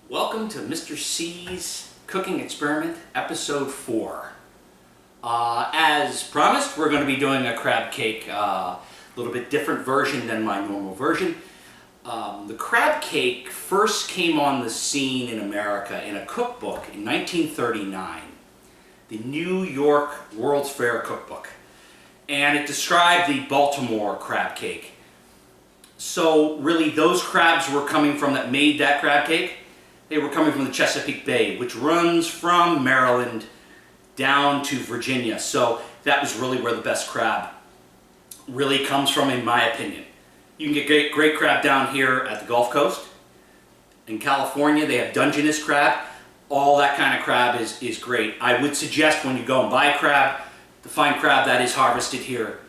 Welcome to Mr. Cee's Cooking Experiment, Episode 4. As promised, we're going to be doing a crab cake, a little bit different version than my normal version. The crab cake first came on the scene in America in a cookbook in 1939, the New York World's Fair Cookbook, and it described the Baltimore crab cake. So really those crabs were coming from that made that crab cake. They were coming from the Chesapeake Bay, which runs from Maryland down to Virginia. So that was really where the best crab really comes from, in my opinion. You can get great crab down here at the Gulf Coast. In California, they have Dungeness crab. All that kind of crab is great. I would suggest when you go and buy crab, to find crab that is harvested here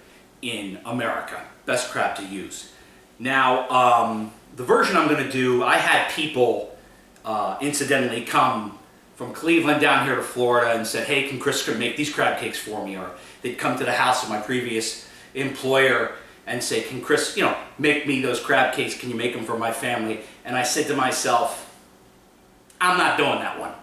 in America. Best crab to use. Now, the version I'm going to do, I had people incidentally come from Cleveland down here to Florida and said, hey, can Chris make these crab cakes for me? Or they'd come to the house of my previous employer and say, can Chris, make me those crab cakes? Can you make them for my family? And I said to myself, I'm not doing that one.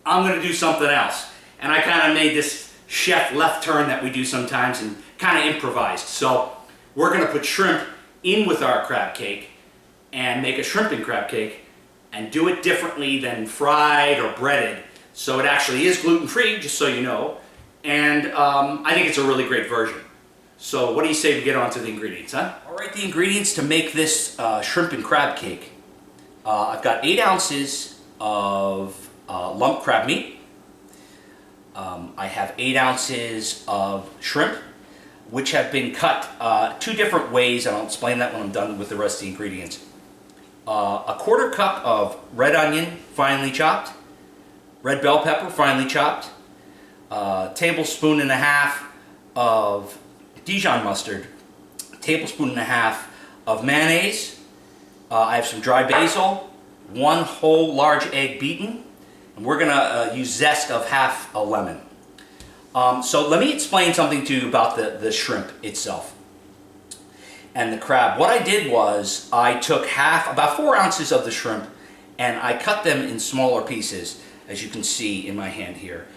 I'm going to do something else. And I kind of made this chef left turn that we do sometimes and kind of improvised. So we're going to put shrimp in with our crab cake and make a shrimp and crab cake and do it differently than fried or breaded. So it actually is gluten-free, just so you know. And I think it's a really great version. So what do you say we get on to the ingredients, huh? All right, the ingredients to make this shrimp and crab cake. I've got 8 ounces of lump crab meat. I have 8 ounces of shrimp, which have been cut 2 different ways, and I'll explain that when I'm done with the rest of the ingredients. A 1/4 cup of red onion, finely chopped, red bell pepper, finely chopped, a tablespoon and a half of Dijon mustard, a tablespoon and a half of mayonnaise. I have some dry basil, 1 whole large egg beaten, and we're going to use zest of half a lemon. So let me explain something to you about the shrimp itself and the crab. What I did was I took about 4 ounces of the shrimp, and I cut them in smaller pieces, as you can see in my hand here.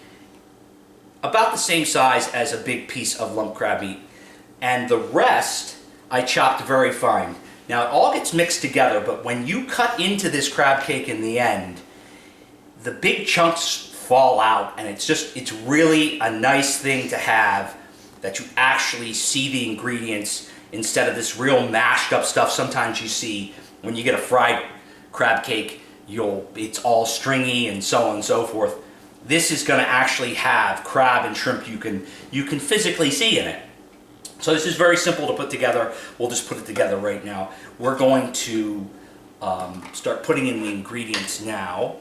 About the same size as a big piece of lump crab meat. And the rest I chopped very fine. Now it all gets mixed together, but when you cut into this crab cake in the end, the big chunks fall out, and it's really a nice thing to have, that you actually see the ingredients instead of this real mashed up stuff sometimes you see when you get a fried crab cake. It's all stringy and so on and so forth. This is going to actually have crab and shrimp you can physically see in it. So this is very simple to put together. We'll just put it together right now. We're going to start putting in the ingredients now.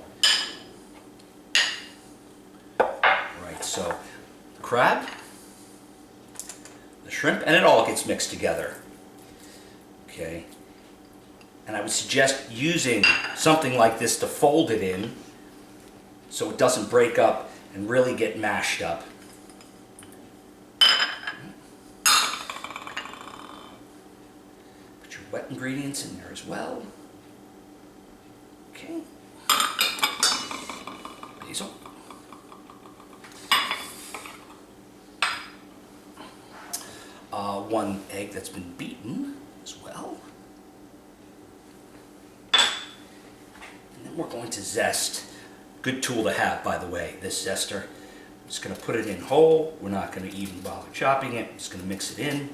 Right, so crab, the shrimp, and it all gets mixed together. Okay. And I would suggest using something like this to fold it in so it doesn't break up and really get mashed up. Put your wet ingredients in there as well. Okay. Basil. One egg that's been beaten as well. And then we're going to zest. Good tool to have, by the way, this zester. I'm just going to put it in whole. We're not going to even bother chopping it. I'm just going to mix it in.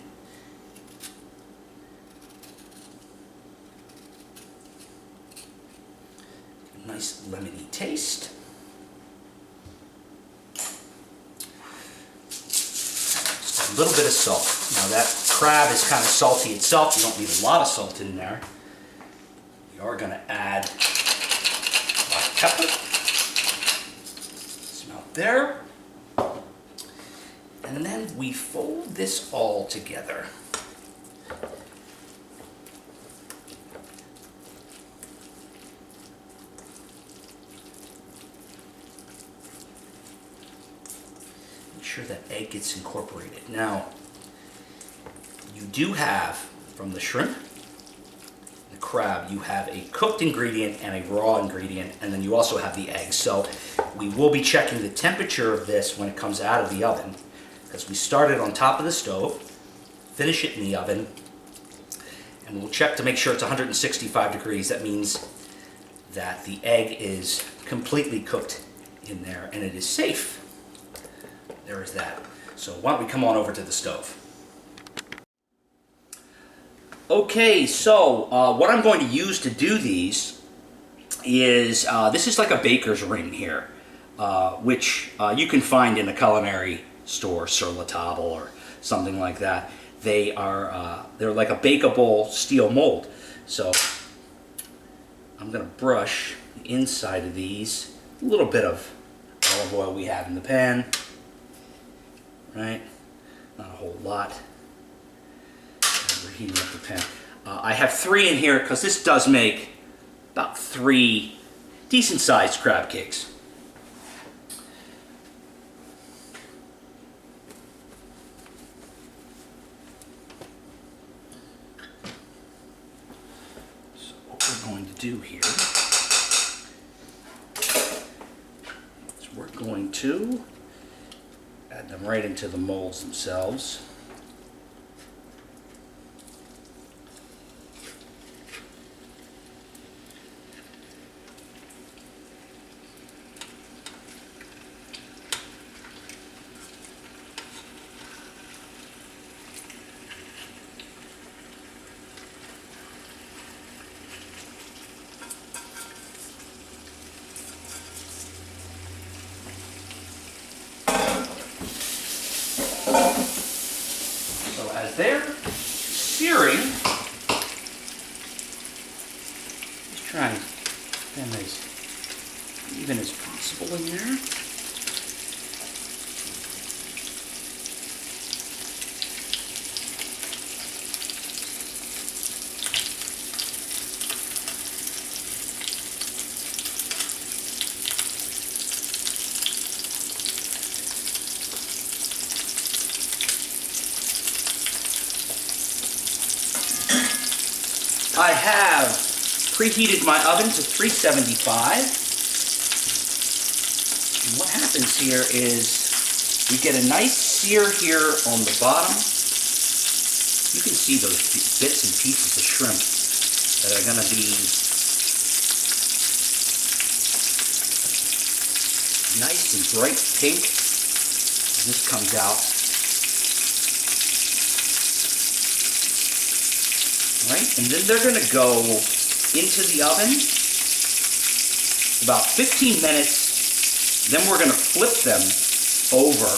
Nice lemony taste. Just a little bit of salt. Now that crab is kind of salty itself. You don't need a lot of salt in there. We are going to add black pepper. Smell there. And then we fold this all together. Make sure that egg gets incorporated. Now, do have, from the shrimp, the crab, you have a cooked ingredient and a raw ingredient, and then you also have the eggs. So we will be checking the temperature of this when it comes out of the oven, because we start it on top of the stove, finish it in the oven, and we'll check to make sure it's 165 degrees. That means that the egg is completely cooked in there and it is safe. There is that. So why don't we come on over to the stove. Okay, so what I'm going to use to do these is, this is like a baker's ring here, which you can find in a culinary store, sur la table or something like that. They're like a bakeable steel mold. So I'm going to brush the inside of these, a little bit of olive oil we have in the pan, right? Not a whole lot. We're heating up the pan. I have 3 in here because this does make about 3 decent sized crab cakes. We're going to do here is we're going to add them right into the molds themselves. So as they're searing, just try and get them as even as possible in there. I have preheated my oven to 375. And what happens here is we get a nice sear here on the bottom. You can see those bits and pieces of shrimp that are going to be nice and bright pink as this comes out. Right? And then they're going to go into the oven about 15 minutes. Then we're going to flip them over,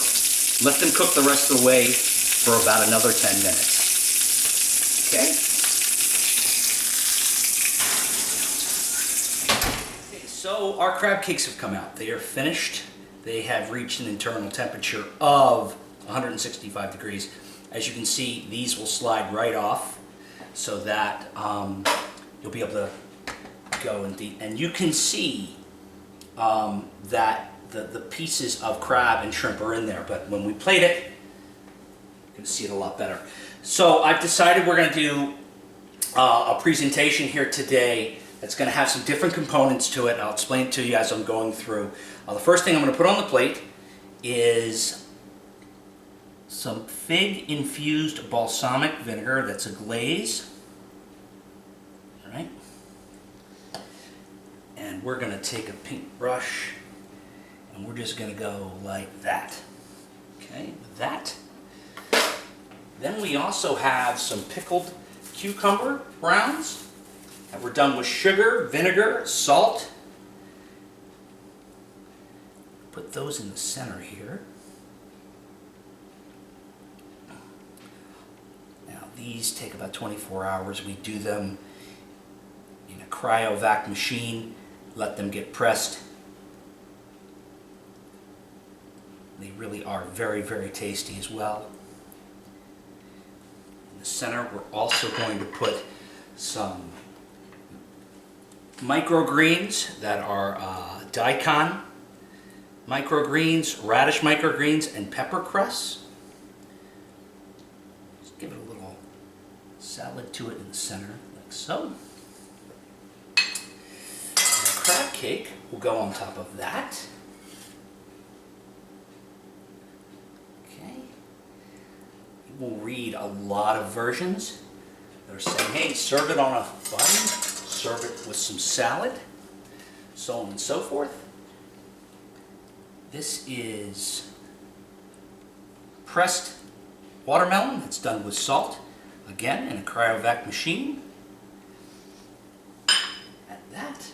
let them cook the rest of the way for about another 10 minutes. Okay? Okay, so our crab cakes have come out. They are finished. They have reached an internal temperature of 165 degrees. As you can see, these will slide right off, so that you'll be able to go and you can see that the pieces of crab and shrimp are in there, but when we plate it, you can see it a lot better. So I've decided we're going to do a presentation here today that's going to have some different components to it. I'll explain it to you as I'm going through. The first thing I'm going to put on the plate is some fig-infused balsamic vinegar. That's a glaze. All right. And we're going to take a pink brush and we're just going to go like that. Okay, with that. Then we also have some pickled cucumber browns that were done with sugar, vinegar, salt. Put those in the center here. These take about 24 hours. We do them in a cryovac machine, let them get pressed. They really are very, very tasty as well. In the center, we're also going to put some microgreens that are daikon microgreens, radish microgreens, and pepper cress. Just give it a little salad to it in the center, like so. And the crab cake will go on top of that. Okay. You will read a lot of versions. They're saying, hey, serve it on a bun, serve it with some salad, so on and so forth. This is pressed watermelon that's done with salt, again in a cryovac machine. Add that.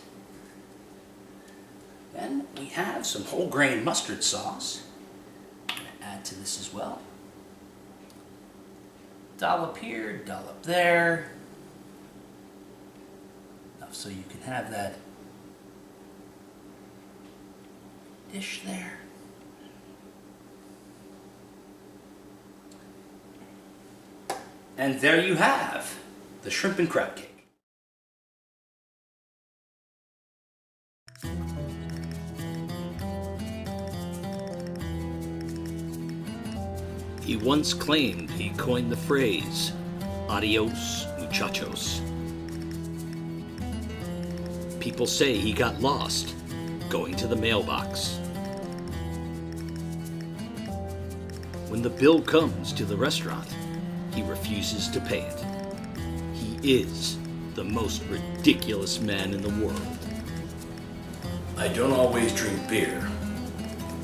Then we have some whole grain mustard sauce. I'm going to add to this as well. Dollop here, dollop there. Enough so you can have that dish there. And there you have the shrimp and crab cake. He once claimed he coined the phrase, "Adios, muchachos." People say he got lost going to the mailbox. When the bill comes to the restaurant, he refuses to pay it. He is the most ridiculous man in the world. I don't always drink beer.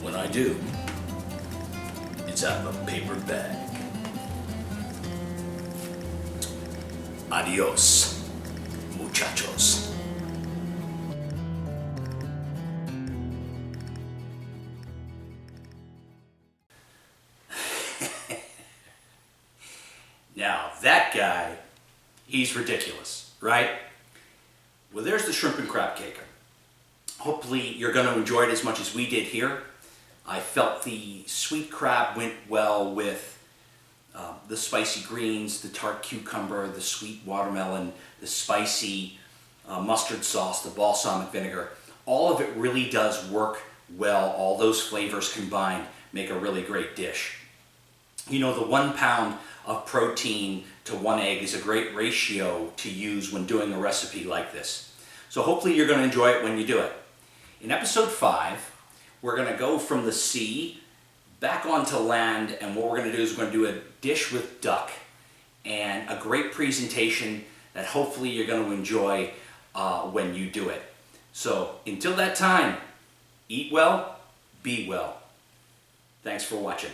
When I do, it's out of a paper bag. Adios, muchachos. Now, that guy, he's ridiculous, right? Well, there's the shrimp and crab cake. Hopefully you're going to enjoy it as much as we did here. I felt the sweet crab went well with the spicy greens, the tart cucumber, the sweet watermelon, the spicy mustard sauce, the balsamic vinegar. All of it really does work well. All those flavors combined make a really great dish. You know, the 1 pound of protein to 1 egg is a great ratio to use when doing a recipe like this. So hopefully you're going to enjoy it when you do it. In episode 5, we're going to go from the sea back onto land, and what we're going to do is we're going to do a dish with duck and a great presentation that hopefully you're going to enjoy when you do it. So until that time, eat well, be well. Thanks for watching.